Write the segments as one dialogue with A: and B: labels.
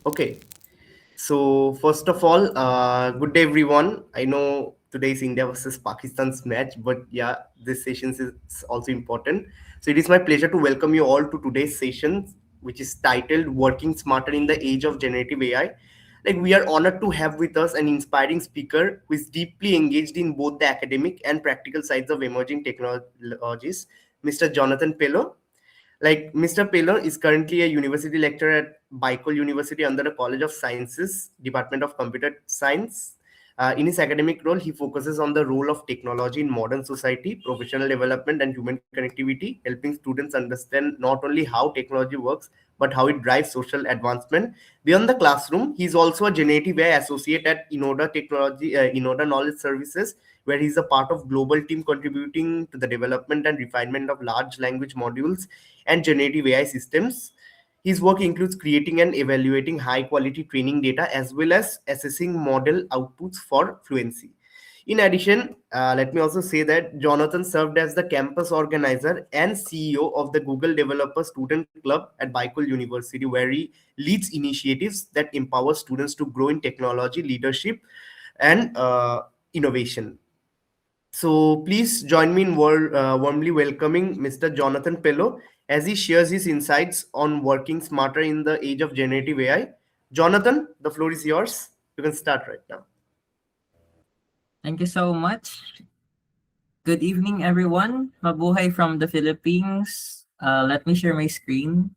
A: Okay. So first of all, good day everyone. I know today's India versus Pakistan's match, but yeah, this session is also important. So it is my pleasure to welcome you all to today's session, which is titled "Working Smarter in the Age of Generative AI." Like we are honored to have with us an inspiring speaker who is deeply engaged in both the academic and practical sides of emerging technologies, Mr. Jonathan Pello. Like Mr. Paylor is currently a university lecturer at Bicol University under the College of Sciences, Department of Computer Science. In his academic role, he focuses on the role of technology in modern society, professional development, and human connectivity, helping students understand not only how technology works, but how it drives social advancement. Beyond the classroom, he is also a generative AI associate at Inoda Knowledge Services, where he is a part of global team contributing to the development and refinement of large language modules and generative AI systems. His work includes creating and evaluating high quality training data as well as assessing model outputs for fluency. In addition, let me also say that Jonathan served as the campus organizer and CEO of the Google Developer Student Club at Bicol University, where he leads initiatives that empower students to grow in technology, leadership, and innovation. So please join me in warmly welcoming Mr. Jonathan Pello as he shares his insights on working smarter in the age of generative AI. Jonathan, the floor is yours. You can start right now.
B: Thank you so much. Good evening, everyone. Mabuhay from the Philippines. Let me share my screen.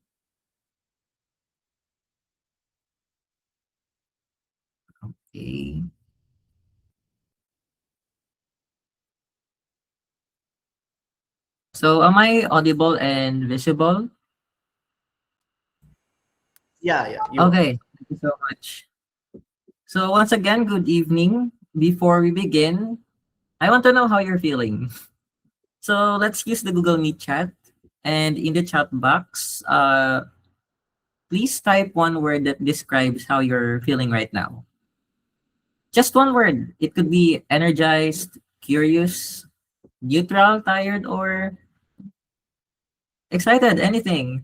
B: Okay. So, am I audible and visible?
A: Yeah, you are.
B: Okay. Thank you so much. So, once again, good evening. Before we begin, I want to know how you're feeling. So, let's use the Google Meet chat. And in the chat box, please type one word that describes how you're feeling right now. Just one word. It could be energized, curious, neutral, tired, or excited. Anything.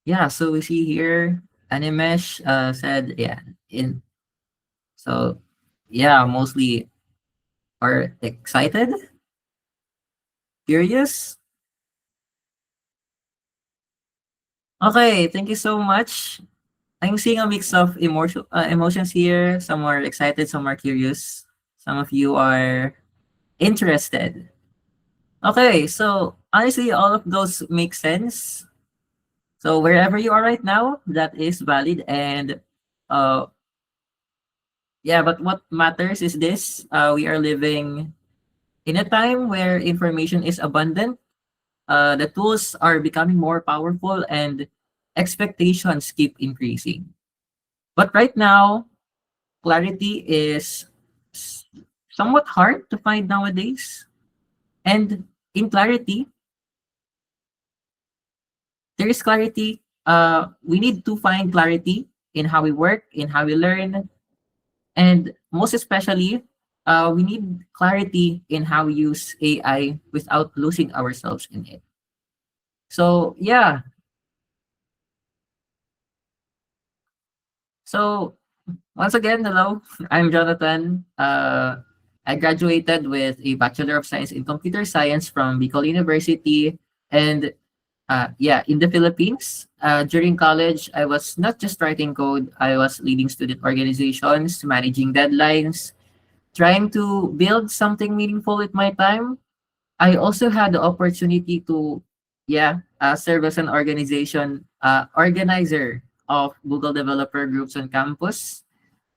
B: Yeah. So we see here, Animesh said, yeah. In so, yeah, mostly are excited, curious. Okay. Thank you so much. I'm seeing a mix of emotions here. Some are excited, some are curious. Some of you are interested. Okay, so honestly, all of those make sense. So wherever you are right now, that is valid. And uh, yeah, but what matters is this: we are living in a time where information is abundant. The tools are becoming more powerful, and expectations keep increasing. But right now, clarity is s- somewhat hard to find nowadays. And in clarity, there is clarity. We need to find clarity in how we work, in how we learn, and most especially, we need clarity in how we use AI without losing ourselves in it. So yeah, so once again, hello, I'm Jonathan. I graduated with a Bachelor of Science in Computer Science from Bicol University, and yeah, in the Philippines. During college, I was not just writing code, I was leading student organizations, managing deadlines, trying to build something meaningful with my time. I also had the opportunity to, yeah, serve as an organizer of Google developer groups on campus.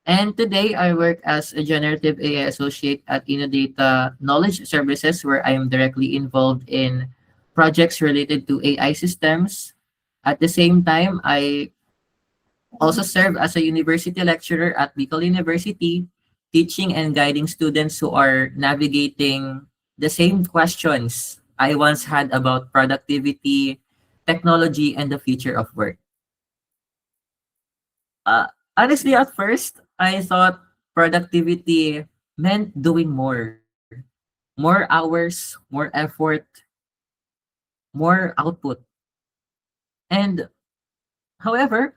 B: And today I work as a generative AI associate at Innodata Knowledge Services, where I am directly involved in projects related to AI systems. At the same time, I also serve as a university lecturer at Bicol University, teaching and guiding students who are navigating the same questions I once had about productivity, technology, and the future of work. Uh, Honestly, at first, I thought productivity meant doing more hours, more effort, more output. And However,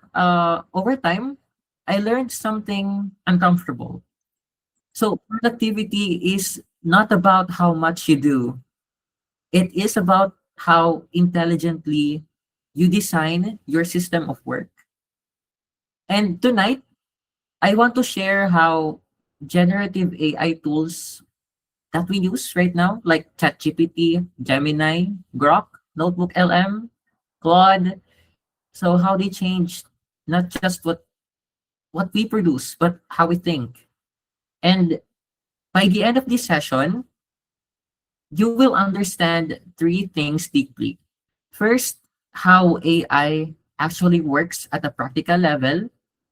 B: over time, I learned something uncomfortable. So productivity is not about how much you do. It is about how intelligently you design your system of work. And tonight, I want to share how generative AI tools that we use right now, like ChatGPT, Gemini, Grok, Notebook LM, Claude, so how they change not just what we produce, but how we think. And by the end of this session, you will understand three things deeply. First, how AI actually works at a practical level.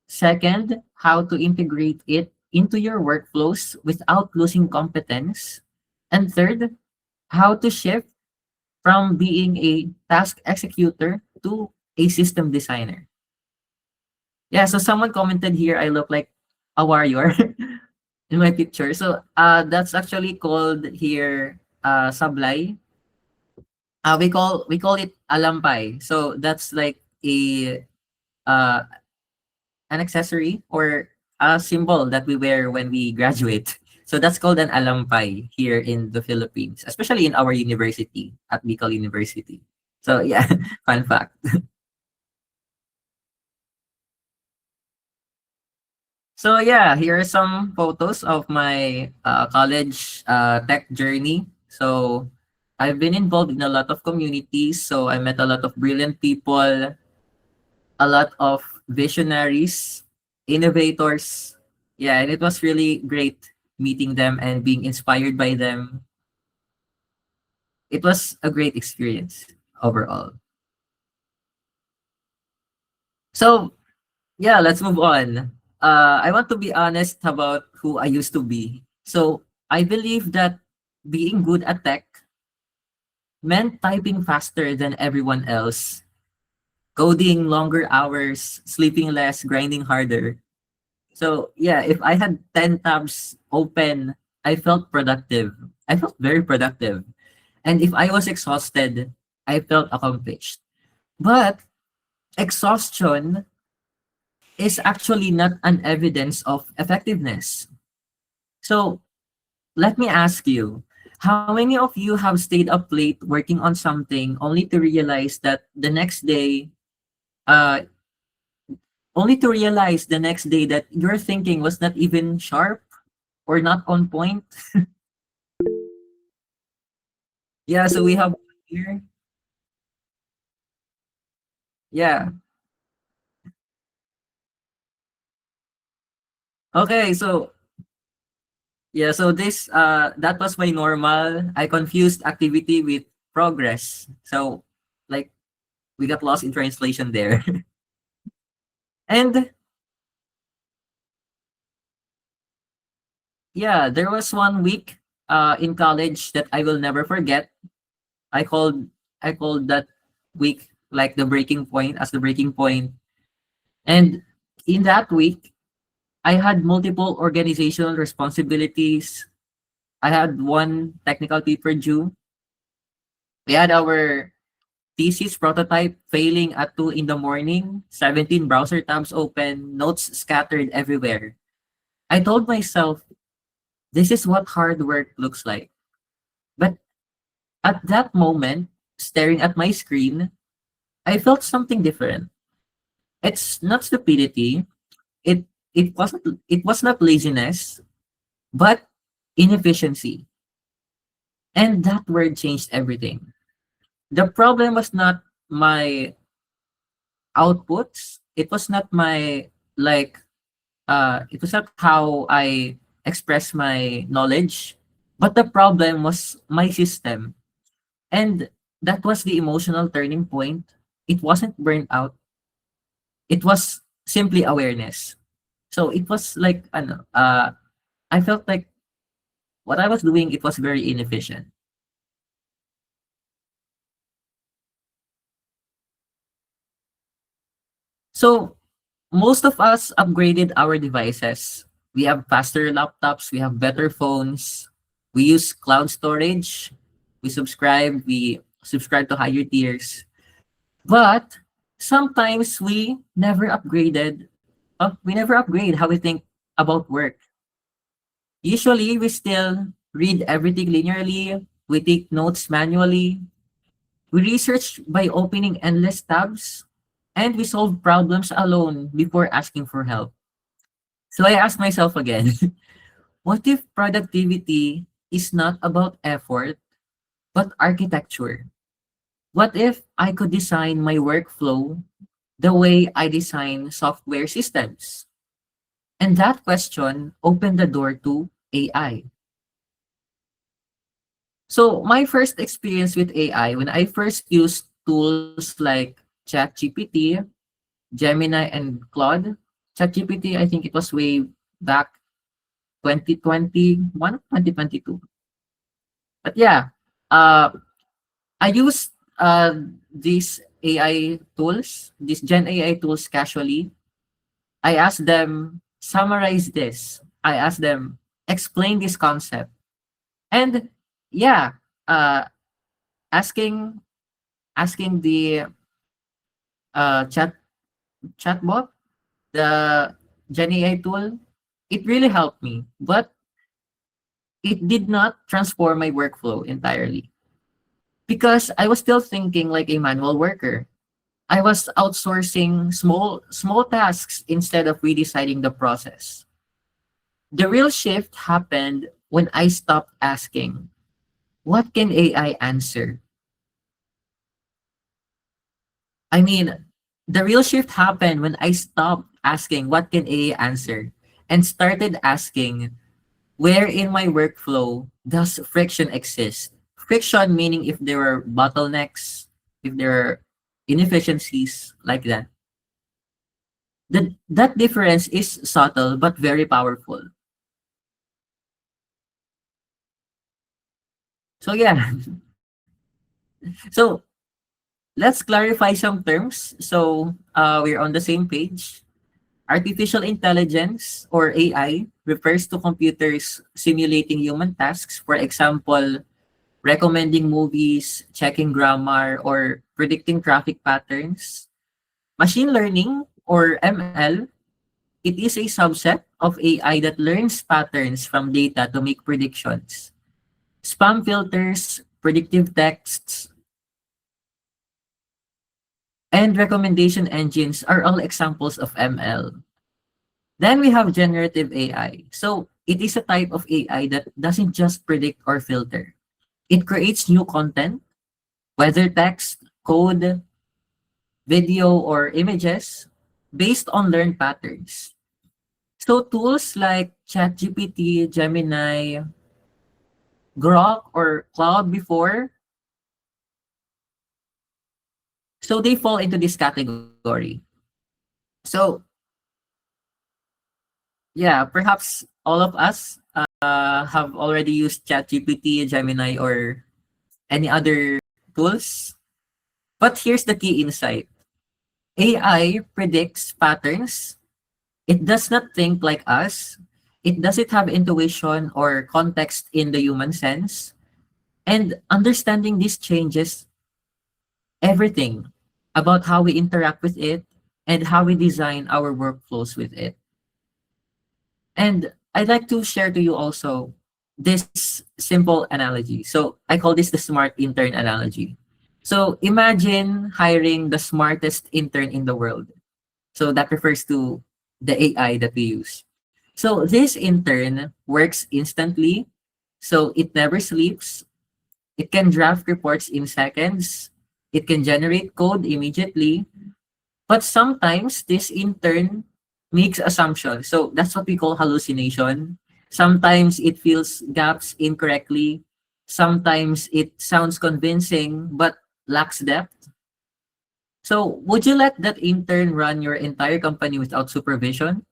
B: Second, how to integrate it into your workflows without losing competence. And third, how to shift from being a task executor to a system designer. Yeah, so someone commented here I look like a warrior in my picture. So that's actually called here sablay. We call it alampay. So that's like a uh an accessory or a symbol that we wear when we graduate. So that's called an alampay here in the Philippines, especially in our university at Bicol University. So yeah, fun fact. So yeah, here are some photos of my college tech journey. So I've been involved in a lot of communities. So I met a lot of brilliant people, a lot of visionaries, innovators. Yeah, and it was really great meeting them and being inspired by them. It was a great experience overall. So yeah, let's move on. I want to be honest about who I used to be. So I believe that being good at tech meant typing faster than everyone else, coding longer hours, sleeping less, grinding harder. So yeah, if I had 10 tabs open, I felt productive. I felt very productive. And if I was exhausted, I felt accomplished. But exhaustion is actually not an evidence of effectiveness. So let me ask you, how many of you have stayed up late working on something only to realize that the next day, uh, that your thinking was not even sharp or not on point? Yeah, so we have here. Yeah. Okay, so yeah, so this that was my normal. I confused activity with progress. So like we got lost in translation there. And yeah, there was one week in college that I will never forget. I called I called that week like the breaking point as the breaking point. And in that week, I had multiple organizational responsibilities. I had one technical paper due. We had our thesis prototype failing at 2 in the morning, 17 browser tabs open, notes scattered everywhere. I told myself, this is what hard work looks like. But at that moment, staring at my screen, I felt something different. It's not stupidity. It it was not laziness, but inefficiency. And that word changed everything. The problem was not my outputs. It was not my like it was not how I express my knowledge, but the problem was my system. And that was the emotional turning point. It wasn't burnout. It was simply awareness. So it was like ano, I felt like what I was doing it was very inefficient. So most of us upgraded our devices. We have faster laptops, we have better phones, we use cloud storage, we subscribe to higher tiers. But sometimes we never upgrade how we think about work. Usually, we still read everything linearly, we take notes manually, we research by opening endless tabs, and we solve problems alone before asking for help. So I ask myself again, what if productivity is not about effort, but architecture? What if I could design my workflow the way I design software systems? And that question opened the door to AI. So my first experience with AI, when I first used tools like ChatGPT, Gemini, and Claude. ChatGPT, I think it was way back 2021, 2022. But yeah, uh, I used these AI tools, these Gen AI tools casually. I asked them, summarize this. I asked them, explain this concept. And yeah, uh, asking asking the chatbot, the Gen AI tool, it really helped me, but it did not transform my workflow entirely because I was still thinking like a manual worker. I was outsourcing small tasks instead of redesigning the process. The real shift happened when I stopped asking, what can AI answer? I mean, the real shift happened when I stopped asking, what can AI answer? And started asking, where in my workflow does friction exist? Friction meaning if there are bottlenecks, if there are inefficiencies like that. That difference is subtle but very powerful. So yeah, so let's clarify some terms. So we're on the same page. Artificial intelligence or AI refers to computers simulating human tasks. For example, recommending movies, checking grammar, or predicting traffic patterns. Machine learning or ML, it is a subset of AI that learns patterns from data to make predictions. Spam filters, predictive texts, and recommendation engines are all examples of ML. Then we have generative AI. So it is a type of AI that doesn't just predict or filter. It creates new content, whether text, code, video, or images, based on learned patterns. So tools like ChatGPT, Gemini, Grok, or Cloud before, so they fall into this category. So yeah, perhaps all of us have already used ChatGPT, Gemini, or any other tools. But here's the key insight. AI predicts patterns. It does not think like us. It doesn't have intuition or context in the human sense. And understanding this changes everything about how we interact with it and how we design our workflows with it. And I'd like to share to you also this simple analogy. So I call this the smart intern analogy. So imagine hiring the smartest intern in the world. So that refers to the AI that we use. So this intern works instantly. So it never sleeps. It can draft reports in seconds. It can generate code immediately. But sometimes this intern makes assumptions. So that's what we call hallucination. Sometimes it fills gaps incorrectly. Sometimes it sounds convincing but lacks depth. So would you let that intern run your entire company without supervision?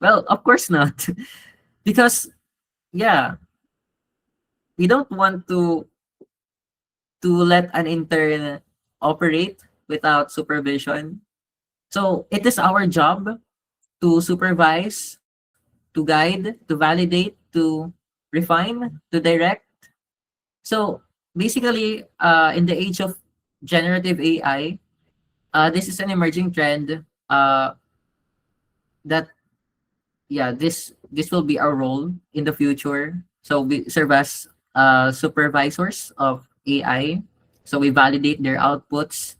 B: Well, of course not. Because yeah, we don't want to let an intern operate without supervision. So it is our job to supervise, to guide, to validate, to refine, to direct. So basically, in the age of generative AI, this is an emerging trend that this will be our role in the future. So we serve as supervisors of AI. So we validate their outputs,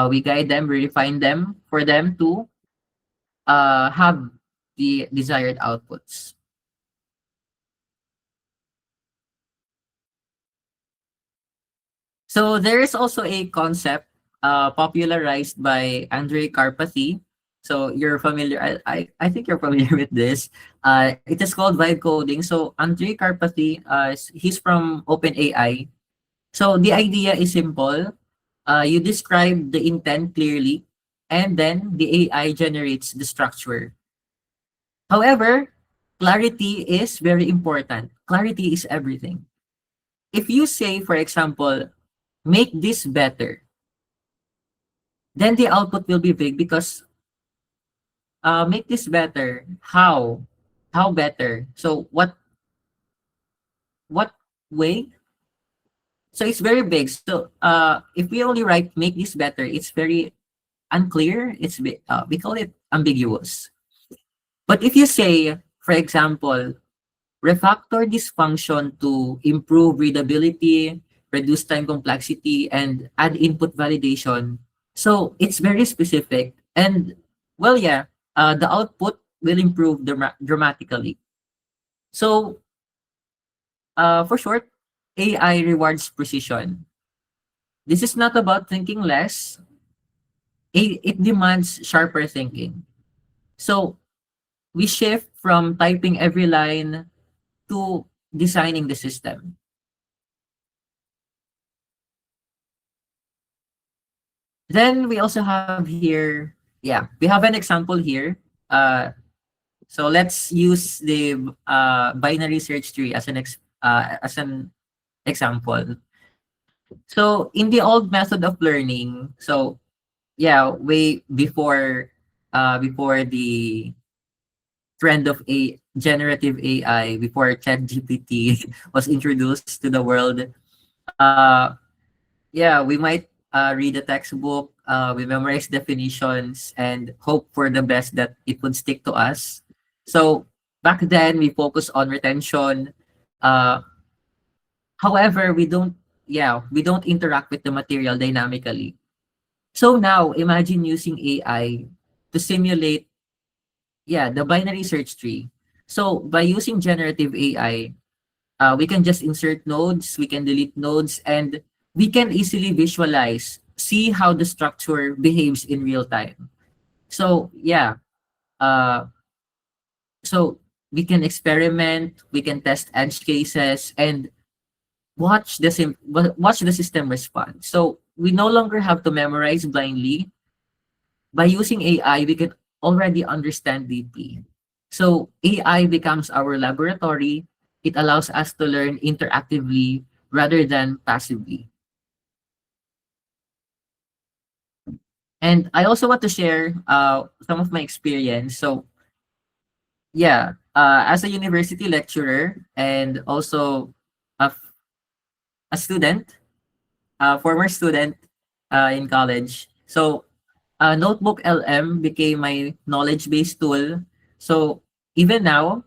B: we guide them, we refine them for them to have the desired outputs. So there is also a concept popularized by Andrei Karpathy. So you're familiar, I think you're familiar with this. It is called vibe coding. So Andrei Karpathy, he's from OpenAI. So the idea is simple. You describe the intent clearly, and then the AI generates the structure. However, clarity is very important. Clarity is everything. If you say, for example, make this better, then the output will be vague because make this better. How better? So what way? So it's very big. So if we only write make this better, it's very unclear. We call it ambiguous. But if you say, for example, refactor this function to improve readability, reduce time complexity, and add input validation. So it's very specific. And well, yeah, the output will improve dramatically. So for short, AI rewards precision. This is not about thinking less. It demands sharper thinking. So we shift from typing every line to designing the system. Then we also have here, yeah, we have an example here. Uh, so let's use the binary search tree as an example. So in the old method of learning, so yeah, way before the trend of a generative AI, before ChatGPT was introduced to the world, uh, yeah, we might read a textbook, we memorize definitions, and hope for the best that it would stick to us. So back then, we focus on retention. Uh, However, we don't interact with the material dynamically. So now, imagine using AI to simulate, yeah, the binary search tree. So by using generative AI, we can just insert nodes, we can delete nodes, and we can easily visualize, see how the structure behaves in real time. So yeah, uh, so we can experiment, we can test edge cases, and watch the system respond. So we no longer have to memorize blindly. By using AI, we can already understand deeply. So AI becomes our laboratory. It allows us to learn interactively rather than passively. And I also want to share some of my experience. So yeah, as a university lecturer and also a, a student, a former student in college. So Notebook LM became my knowledge-based tool. So even now,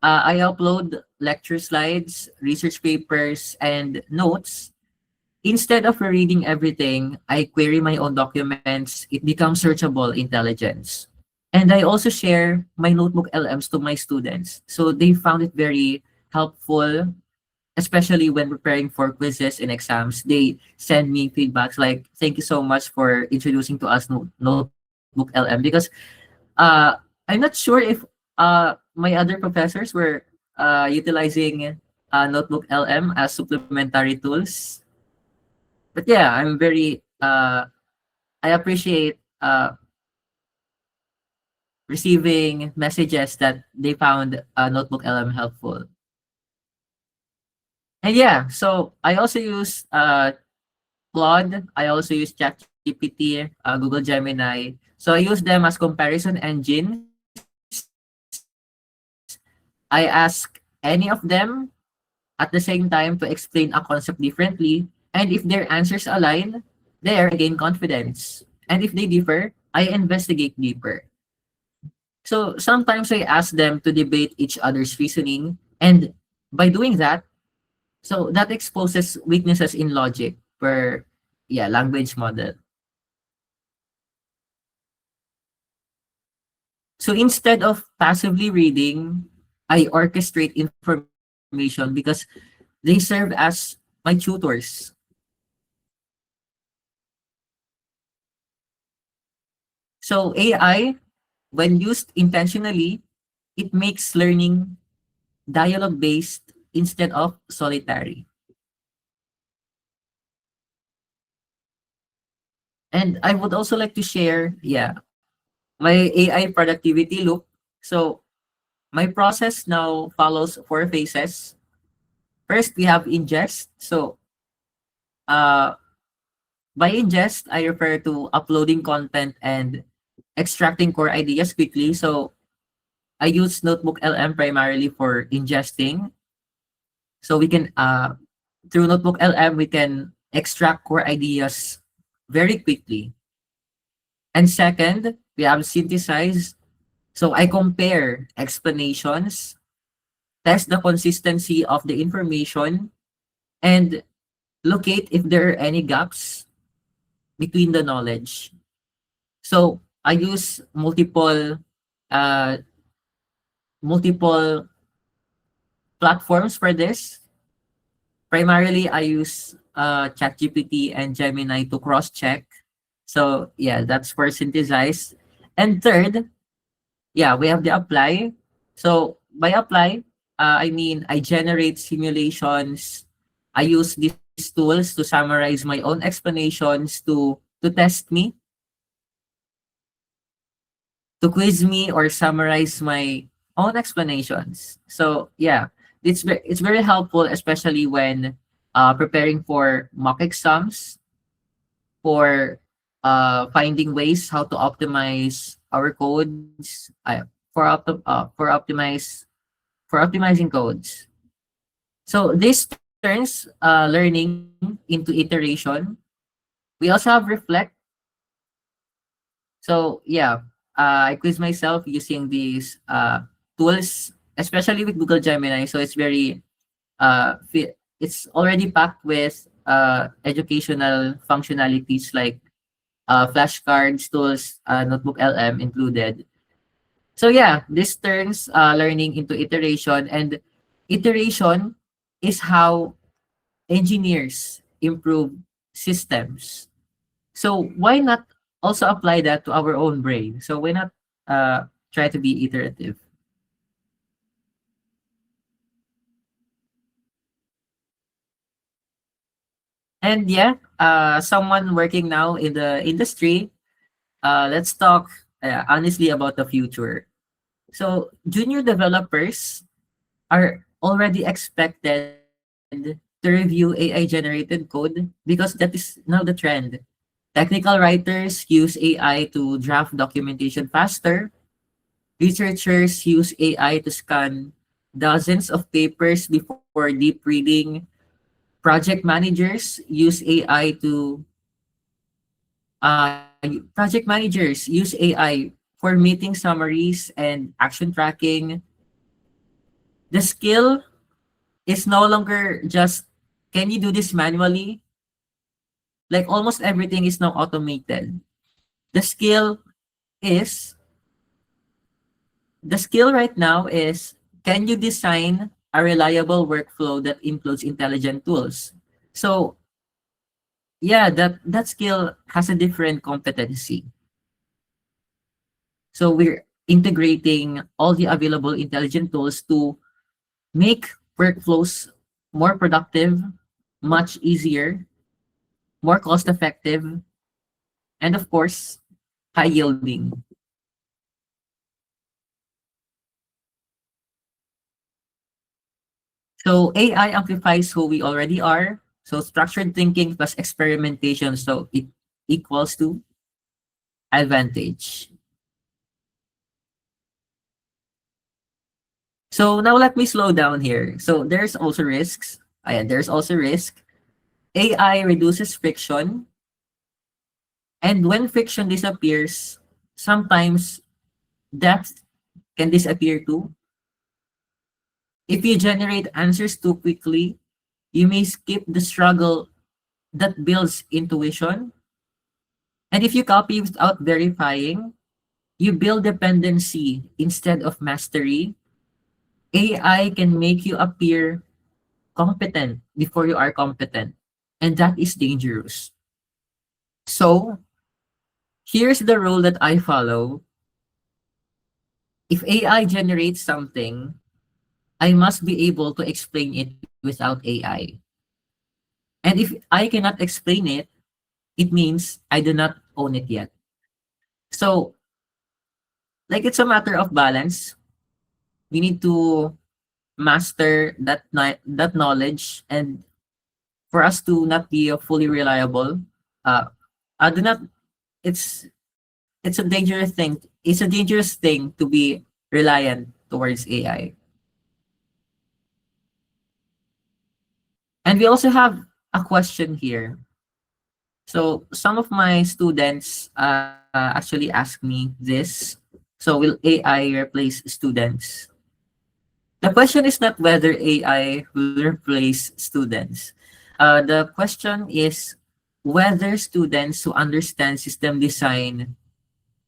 B: I upload lecture slides, research papers, and notes. Instead of reading everything, I query my own documents. It becomes searchable intelligence. And I also share my Notebook LMs to my students. So they found it very helpful, especially when preparing for quizzes and exams. They send me feedbacks like, thank you so much for introducing to us Notebook LM, because I'm not sure if my other professors were utilizing Notebook LM as supplementary tools. But yeah, I appreciate receiving messages that they found Notebook LM helpful. And yeah, so I also use Claude. I also use ChatGPT, Google Gemini. So I use them as comparison engines. I ask any of them at the same time to explain a concept differently. And if their answers align, There, I gain confidence. And if they differ, I investigate deeper. So sometimes I ask them to debate each other's reasoning. And by doing that, so that exposes weaknesses in logic per language model. So instead of passively reading, I orchestrate information because they serve as my tutors. So AI, when used intentionally, it makes learning dialogue based instead of solitary. And I would also like to share, my AI productivity loop. So my process now follows four phases. First, we have ingest. So uh, by ingest, I refer to uploading content and extracting core ideas quickly. So I use Notebook LM primarily for ingesting. So we can through Notebook LM we can extract core ideas very quickly. And second, we have synthesize. So I compare explanations, test the consistency of the information, and locate if there are any gaps between the knowledge. So I use uh, multiple platforms for this. Primarily, I use ChatGPT and Gemini to cross-check. So yeah, that's for synthesize. And third, we have the apply. So by apply, I mean I generate simulations. I use these tools to summarize my own explanations to test me, to quiz me or summarize my own explanations. So yeah, it's very helpful, especially when preparing for mock exams, for finding ways how to optimize our codes, for optimizing codes. So this turns learning into iteration. We also have reflect. So yeah, I quiz myself using these tools, especially with Google Gemini. So it's very it's already packed with educational functionalities like flashcards, tools, Notebook LM included. So yeah, this turns learning into iteration, and iteration is how engineers improve systems. So why not also apply that to our own brain? So why not try to be iterative? And yeah, someone working now in the industry, let's talk honestly about the future. So junior developers are already expected to review AI generated code because that is now the trend. Technical writers use AI to draft documentation faster. Researchers use AI to scan dozens of papers before deep reading. Project managers use AI to project managers use AI for meeting summaries and action tracking. The skill is no longer just can you do this manually? Like almost everything is now automated. The skill is the skill right now is can you design a reliable workflow that includes intelligent tools? So yeah, that skill has a different competency. So we're integrating all the available intelligent tools to make workflows more productive, much easier, more cost effective, and of course, high yielding. So AI amplifies who we already are. So structured thinking plus experimentation. So it equals to advantage. So now let me slow down here. So there's also risks. Ayan, there's also risk. AI reduces friction. And when friction disappears, sometimes depth can disappear too. If you generate answers too quickly, you may skip the struggle that builds intuition. And if you copy without verifying, you build dependency instead of mastery. AI can make you appear competent before you are competent. And that is dangerous. So, here's the rule that I follow. If AI generates something, I must be able to explain it without AI. And if I cannot explain it, it means I do not own it yet. So, like it's a matter of balance. We need to master that knowledge, and for us to not be fully reliable, uh, I do not. It's a dangerous thing. It's a dangerous thing to be reliant towards AI. And we also have a question here. So some of my students actually ask me this. So will AI replace students? The question is not whether AI will replace students. The question is whether students who understand system design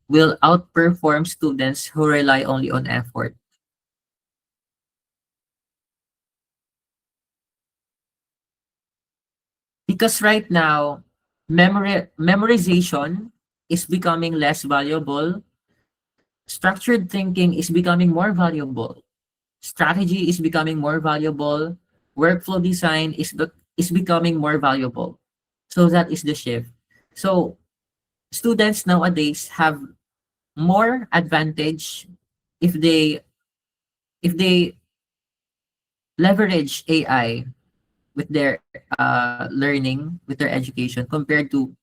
B: will outperform students who rely only on effort. Because right now, memorization is becoming less valuable. Structured thinking is becoming more valuable. Strategy is becoming more valuable. Workflow design is becoming more valuable. So that is the shift. So students nowadays have more advantage if they leverage AI with their learning, with their education, compared to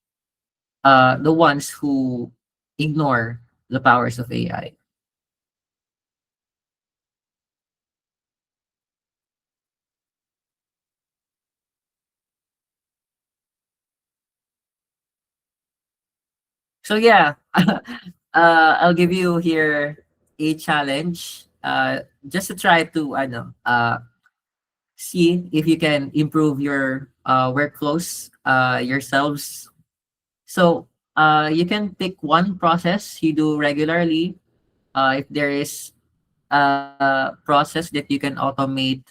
B: the ones who ignore the powers of AI. So yeah, I'll give you here a challenge, just to try to see if you can improve your workflows yourselves. So you can pick one process you do regularly. If there is a process that you can automate,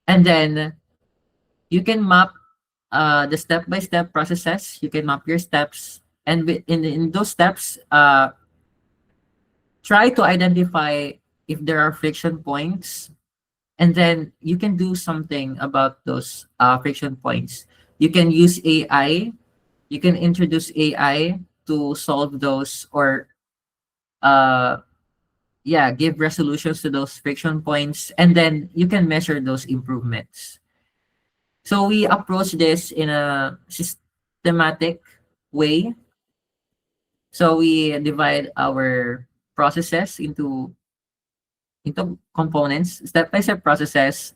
B: and then you can map the step-by-step processes. You can map your steps, and in those steps, try to identify if there are friction points, and then you can do something about those friction points. You can use AI. You can introduce AI to solve those, or uh, yeah, give resolutions to those friction points, and then you can measure those improvements. So we approach this in a systematic way. So we divide our processes into components, step by step processes.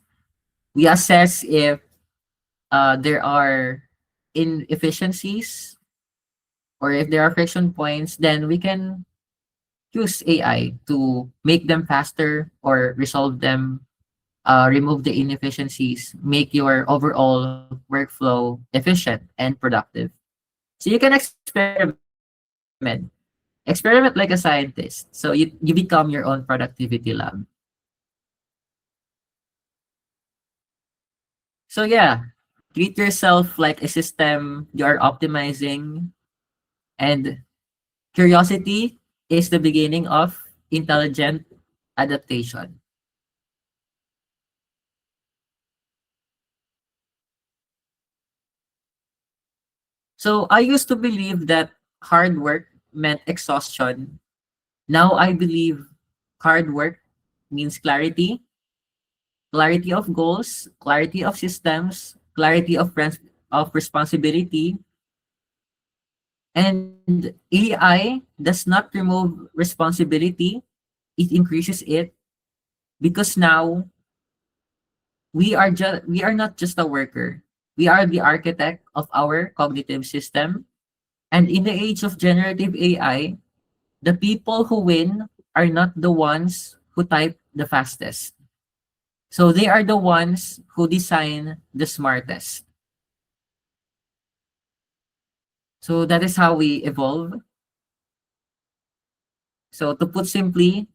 B: We assess if there are inefficiencies or if there are friction points. Then we can use AI to make them faster or resolve them, remove the inefficiencies, make your overall workflow efficient and productive. So you can experiment like a scientist. So you become your own productivity lab. So yeah, treat yourself like a system you are optimizing, and curiosity is the beginning of intelligent adaptation. So I used to believe that hard work meant exhaustion. Now I believe hard work means clarity, clarity of goals, clarity of systems, clarity of of responsibility. And AI does not remove responsibility, it increases it, because now we are not just a worker. We are the architect of our cognitive system. And in the age of generative AI, the people who win are not the ones who type the fastest. So they are the ones who design the smartest. So that is how we evolve. So to put simply,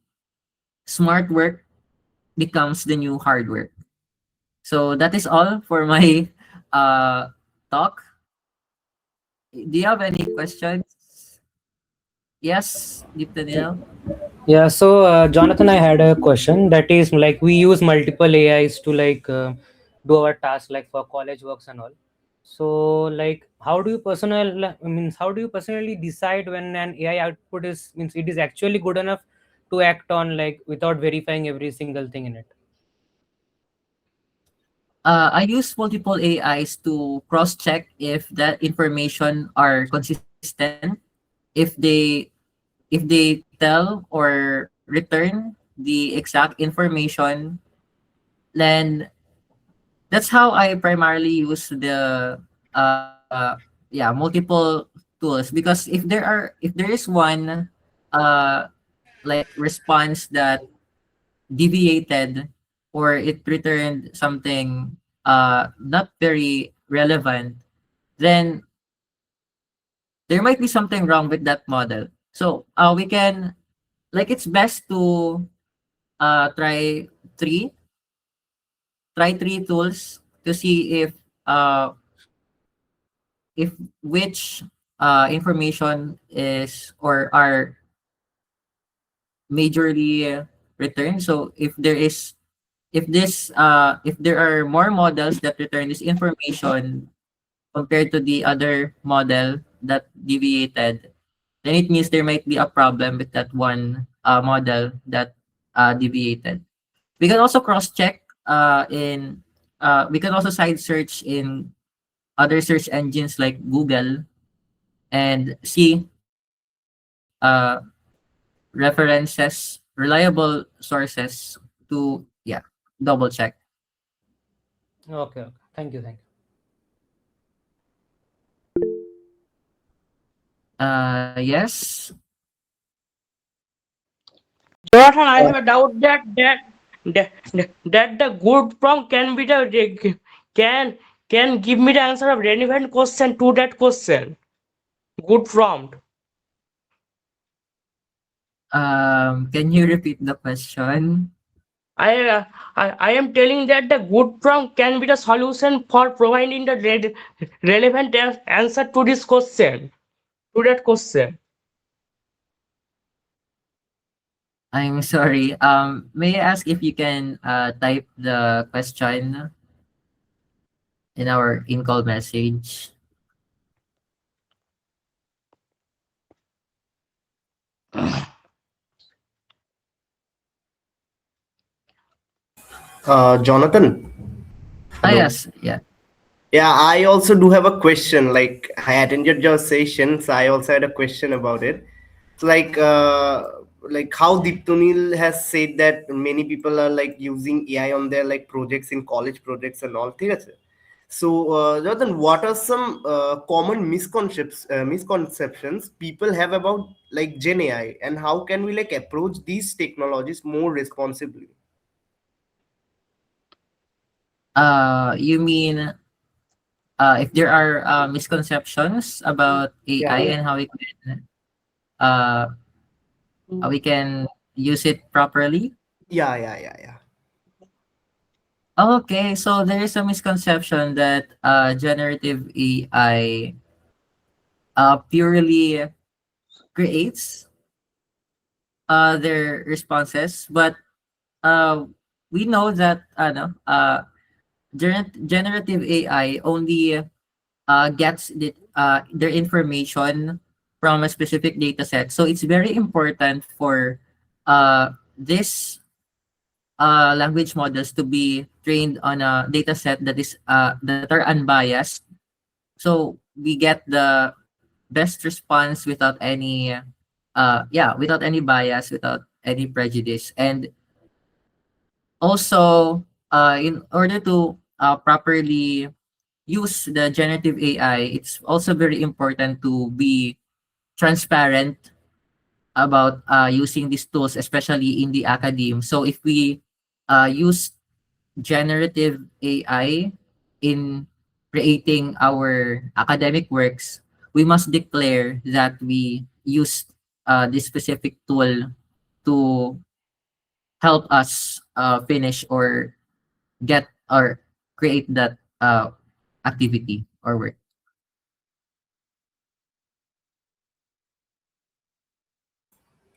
B: smart work becomes the new hard work. So that is all for my uh, talk. Do you have any questions? Yes, Diptanil?
C: Yeah, so Jonathan, I had a question. That is, like, we use multiple AIs to do our tasks, like for college works and all. So, like, how do you personally decide when an AI output is means it is actually good enough to act on, like, without verifying every single thing in it?
B: I use multiple AIs to cross-check if that information are consistent, if they tell or return the exact information, then that's how I primarily use the multiple tools. Because if there is one uh like response that deviated, or it returned something not very relevant, then there might be something wrong with that model. So we can, like, it's best to uh try three three tools to see uh if which information is or are majorly returned. So if there are more models that return this information compared to the other model that deviated, then it means there might be a problem with that one model that deviated. We can also cross check in we can also side search in other search engines like Google and see references, reliable sources to, yeah, double check.
C: Okay, okay. Thank you, thank you.
B: Yes.
D: Jonathan, I have a doubt that the good prompt can be can give me the answer of relevant question to that question. Good prompt.
B: Can you repeat the question?
D: I, uh, I am telling that the good prompt can be the solution for providing the relevant answer to this question, to that question.
B: I'm sorry. May I ask if you can type the question in our in-call message?
A: Jonathan,
B: Ah,
A: hello.
B: yes. Yeah.
A: Yeah, I also do have a question. Like, I attended your session, so I also had a question about it. So, like how Diptunil has said that many people are like using AI on their like projects in college projects and all. ঠিক আছে? So, Jonathan, what are some common misconceptions people have about like Gen AI, and how can we like approach these technologies more responsibly?
B: You mean if there are misconceptions about AI
A: Yeah,
B: and uh, how we can use it properly?
A: yeah.
B: Okay, so there is a misconception that generative AI purely creates their responses, but uh, we know that generative AI only gets their information from a specific data set. So it's very important for this language models to be trained on a data set that are unbiased. So we get the best response without any without any bias, without any prejudice. And also in order to properly use the generative AI, it's also very important to be transparent about using these tools, especially in the academe. So if we use generative AI in creating our academic works, we must declare that we use this specific tool to help us finish or get or create that activity or work.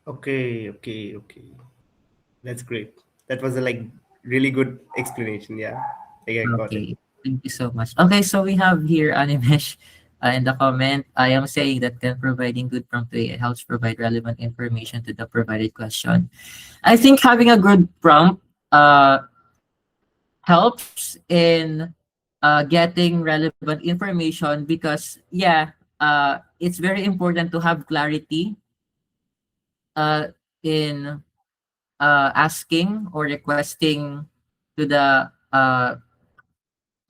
A: Okay. That's great. That was a like really good explanation. Yeah, I got it.
B: Okay, thank you so much. Okay, so we have here Animesh in the comment. I am saying that can providing good prompt to AI helps provide relevant information to the provided question. I think having a good prompt helps in getting relevant information because yeah, it's very important to have clarity uh, in asking or requesting to the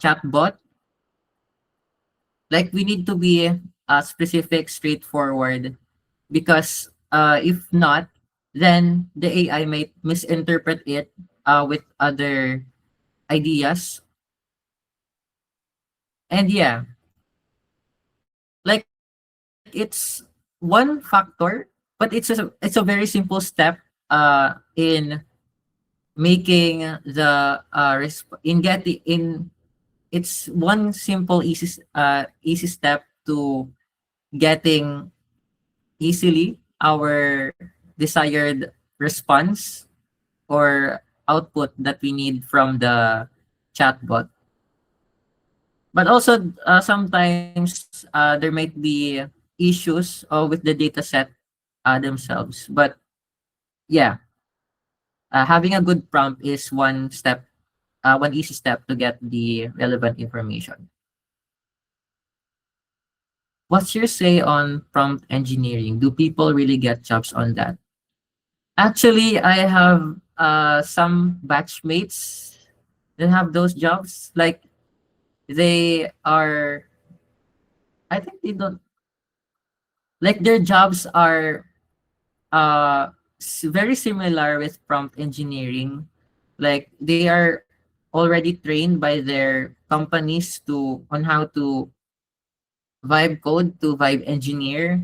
B: chatbot. Like we need to be specific, straightforward, because if not, then the AI might misinterpret it with other ideas. And yeah, like it's one factor, but it's a very simple step in making the in getting in. It's one simple easy step to getting easily our desired response or output that we need from the chatbot. But also sometimes there might be issues with the data set themselves. But yeah, having a good prompt is one easy step to get the relevant information. What's your say on prompt engineering? Do people really get jobs on that? Actually, I have some batchmates that have those jobs. Like they are, I think they don't like their jobs are very similar with prompt engineering. Like they are already trained by their companies to on how to vibe code to vibe engineer.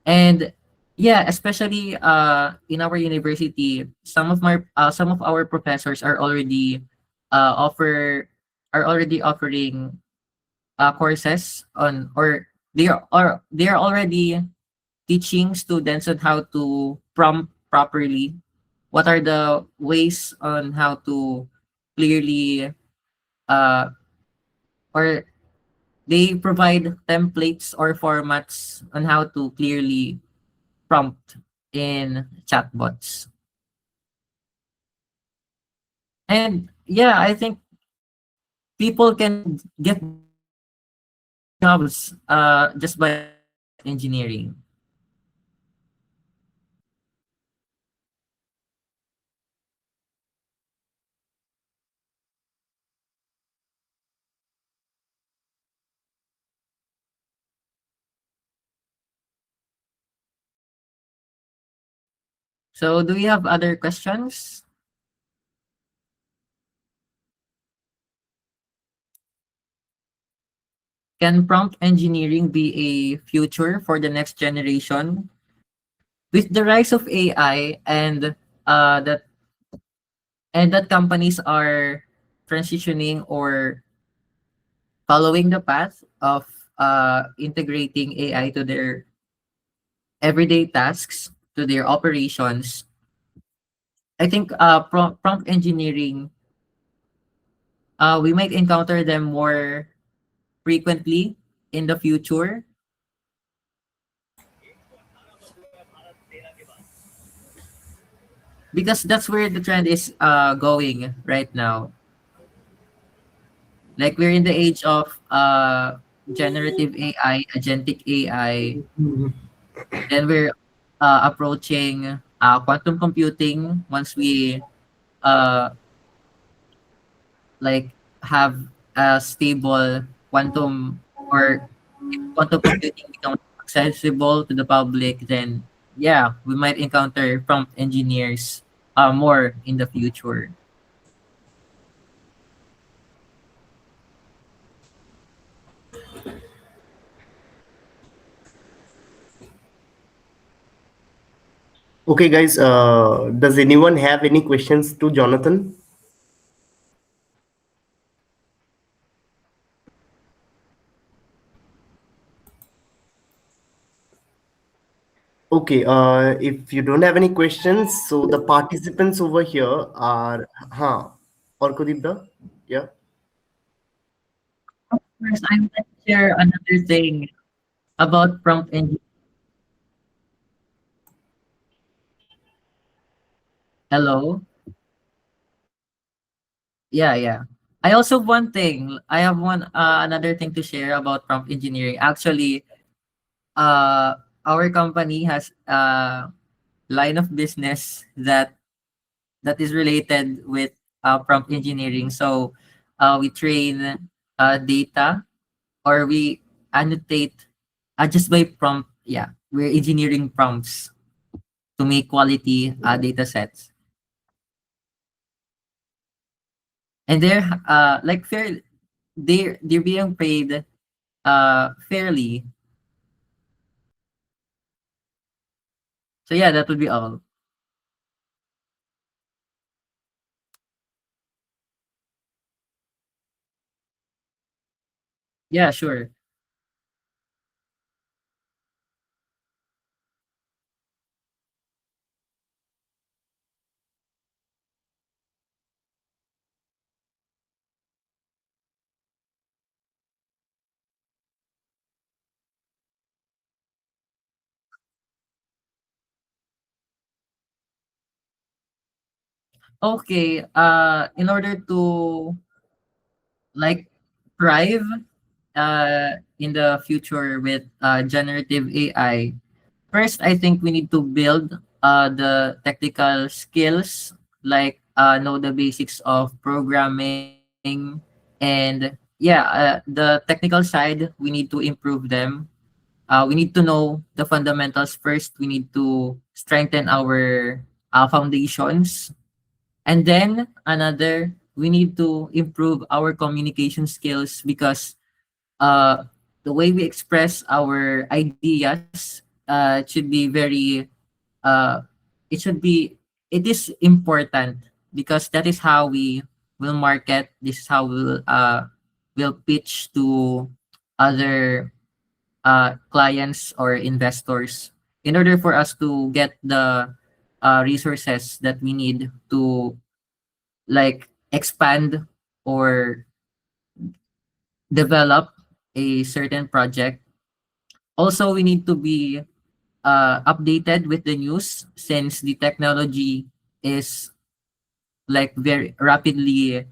B: And yeah, especially in our university, some of our professors are already offer are already offering courses on, or they are already teaching students on how to prompt properly. What are the ways on how to clearly uh or they provide templates or formats on how to clearly prompt in chatbots. And yeah, I think people can get jobs just by engineering. So do we have other questions? Can prompt engineering be a future for the next generation? With the rise of AI and that companies are transitioning or following the path of integrating AI to their everyday tasks, to their operations, I think prompt engineering, we might encounter them more frequently in the future because that's where the trend is going right now. Like we're in the age of generative AI, agentic AI, then we're approaching quantum computing once we uh, like have stable quantum, or if quantum computing becomes accessible to the public, then yeah, we might encounter prompt engineers more in the future.
A: Okay, guys. Does anyone have any questions to Jonathan? Okay. If you don't have any questions, so the participants over here are, or Kudibda? Yeah.
B: First, I want to share another thing about prompt engineering. Hello. Yeah, yeah. I also one thing. I have one another thing to share about prompt engineering. Actually, uh, our company has a line of business that is related with prompt engineering. So, we train data, or we annotate just by prompt. Yeah, we're engineering prompts to make quality data sets, and they're like fair. They're being paid fairly. So yeah, that would be all. Yeah, sure. Okay, in order to like thrive in the future with generative AI, first I think we need to build the technical skills, like know the basics of programming, and yeah, the technical side we need to improve them. We need to know the fundamentals first. We need to strengthen our foundations. And then another, we need to improve our communication skills, because uh, the way we express our ideas should be very, uh, it should be, it is important, because that is how we will market. This is how we'll pitch to other clients or investors, in order for us to get the resources that we need to like expand or develop a certain project. Also, we need to be updated with the news, since the technology is like very rapidly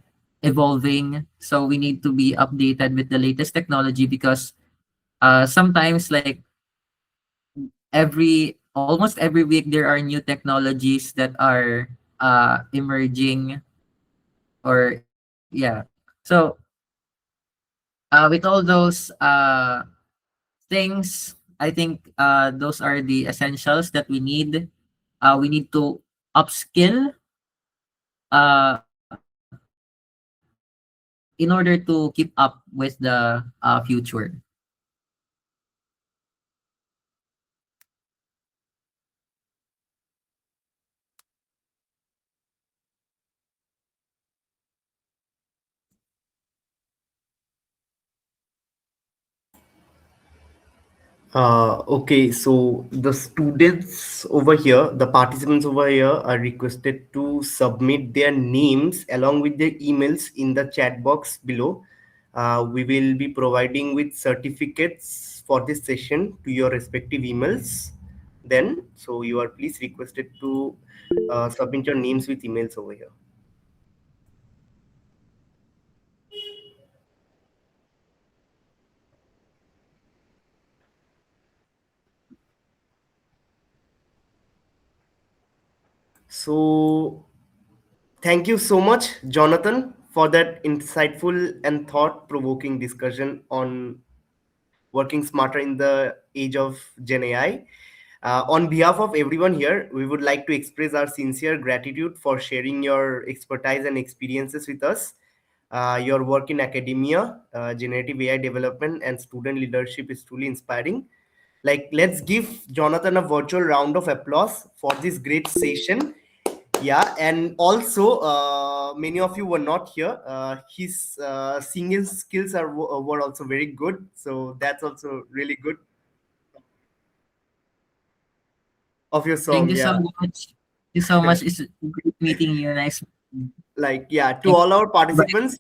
B: evolving. So we need to be updated with the latest technology, because sometimes like almost every week there are new technologies that are emerging, or yeah. So with all those things, I think those are the essentials that we need. We need to upskill uh, in order to keep up with the future.
A: Okay, so the students over here, the participants over here are requested to submit their names along with their emails in the chat box below. We will be providing with certificates for this session to your respective emails. Then, so you are please requested to submit your names with emails over here. So thank you so much, Jonathan, for that insightful and thought-provoking discussion on working smarter in the age of Gen AI. On behalf of everyone here, we would like to express our sincere gratitude for sharing your expertise and experiences with us. Your work in academia, generative AI development, and student leadership is truly inspiring. Like, let's give Jonathan a virtual round of applause for this great session. Yeah, and also many of you were not here. His singing skills were also very good, so that's also really good of your
B: Thank
A: song.
B: you so
A: Yeah.
B: much. Thank you so much. It's great meeting you. Nice.
A: Like, yeah, to
B: Thank
A: all our
B: you.
A: participants,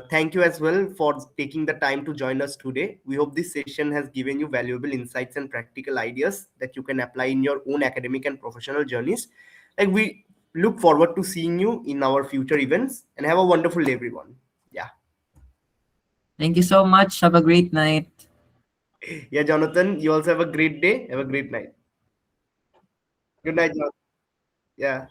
A: thank you as well for taking the time to join us today. We hope this session has given you valuable insights and practical ideas that you can apply in your own academic and professional journeys. Like, we look forward to seeing you in our future events, and have a wonderful day, everyone. Yeah.
B: Thank you so much. Have a great night.
A: Yeah, Jonathan, you also have a great day. Have a great night. Good night, Jonathan. Yeah.